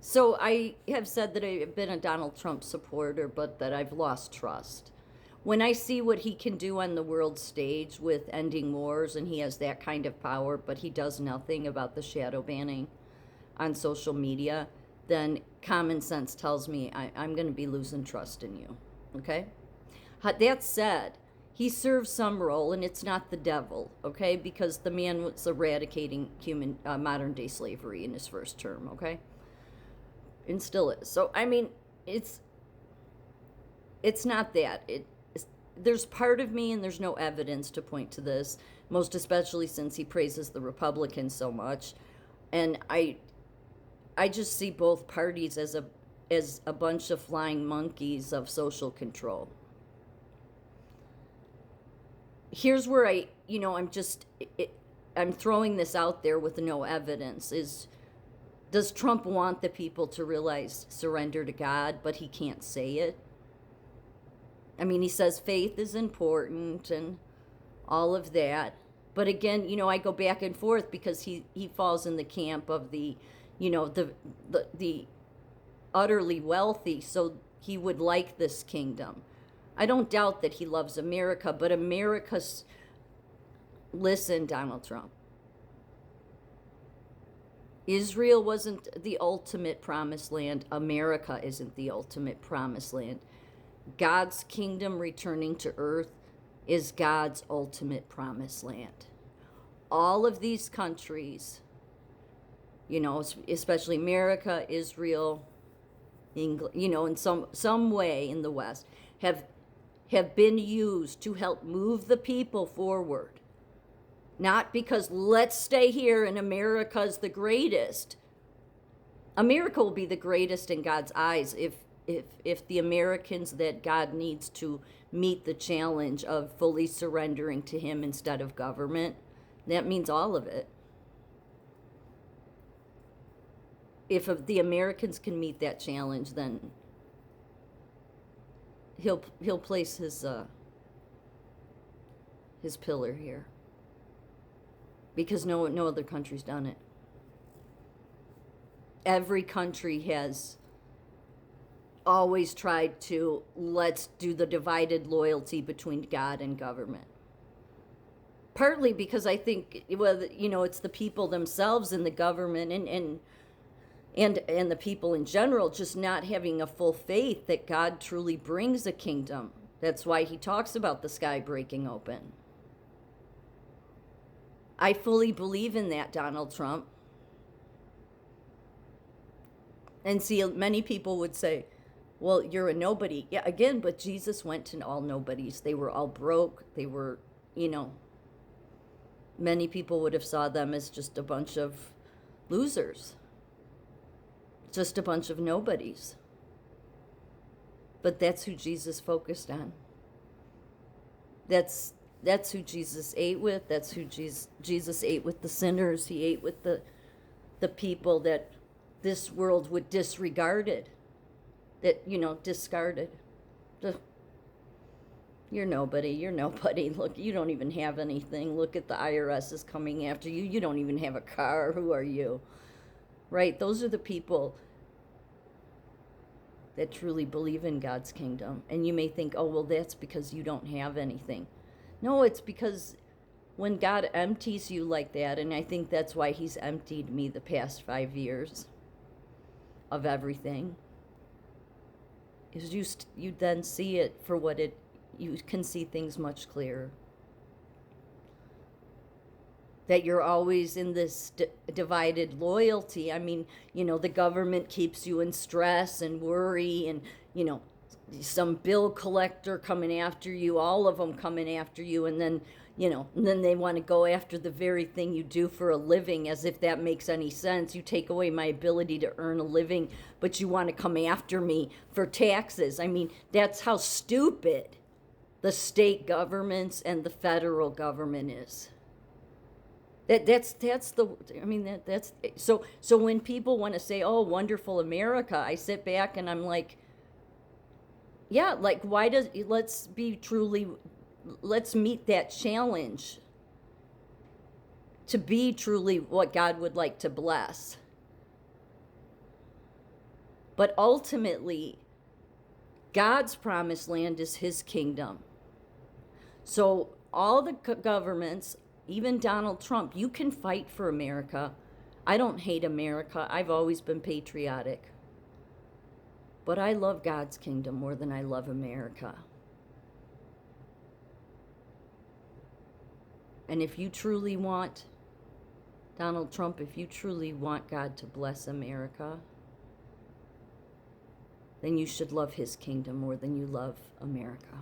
So I have said that I've been a Donald Trump supporter, but that I've lost trust. When I see what he can do on the world stage with ending wars, and he has that kind of power, but he does nothing about the shadow banning on social media, then common sense tells me I'm going to be losing trust in you. Okay? That said, he serves some role, and it's not the devil, okay? Because the man was eradicating human modern day slavery in his first term, okay? And still is. So I mean, it's it's not that. There's part of me, and there's no evidence to point to this, most especially since he praises the Republicans so much, and I just see both parties as a bunch of flying monkeys of social control. Here's where I'm throwing this out there with no evidence. Is Does Trump want the people to realize surrender to God, but he can't say it? I mean, he says faith is important and all of that. But again, I go back and forth because he falls in the camp of the utterly wealthy, so he would like this kingdom. I don't doubt that he loves America, but America's, listen, Donald Trump. Israel wasn't the ultimate promised land. America isn't the ultimate promised land. God's kingdom returning to earth is God's ultimate promised land. All of these countries, especially America, Israel, England, in some way in the West, have been used to help move the people forward. Not because let's stay here and America's the greatest. America will be the greatest in God's eyes if the Americans that God needs to meet the challenge of fully surrendering to him instead of government. That means all of it. If the Americans can meet that challenge, then he'll place his pillar here, because no other country's done it. Every country has always tried to, let's do the divided loyalty between God and government. Partly because I think, it's the people themselves and the government and the people in general just not having a full faith that God truly brings a kingdom. That's why he talks about the sky breaking open. I fully believe in that, Donald Trump. And see, many people would say, well, you're a nobody. Yeah, again, but Jesus went to all nobodies. They were all broke. They were, many people would have saw them as just a bunch of losers, just a bunch of nobodies. But that's who Jesus focused on. That's who Jesus ate with. That's who Jesus ate with, the sinners. He ate with the people that this world would disregarded, discarded. You're nobody. Look, you don't even have anything. Look at the IRS is coming after you. You don't even have a car. Who are you? Right? Those are the people that truly believe in God's kingdom. And you may think, oh, well, that's because you don't have anything. No, it's because when God empties you like that, and I think that's why he's emptied me the past 5 years of everything, is you then see it for what you can see things much clearer. That you're always in this divided loyalty. I mean, the government keeps you in stress and worry, and, some bill collector coming after you, all of them coming after you, and then, and then they want to go after the very thing you do for a living, as if that makes any sense. You take away my ability to earn a living, but you want to come after me for taxes. I mean, that's how stupid the state governments and the federal government is. That's so when people want to say, oh, wonderful America, I sit back and I'm like, yeah, like, let's meet that challenge to be truly what God would like to bless. But ultimately, God's promised land is his kingdom. So all the governments, even Donald Trump, you can fight for America. I don't hate America. I've always been patriotic. But I love God's kingdom more than I love America. And if you truly want, Donald Trump, if you truly want God to bless America, then you should love his kingdom more than you love America.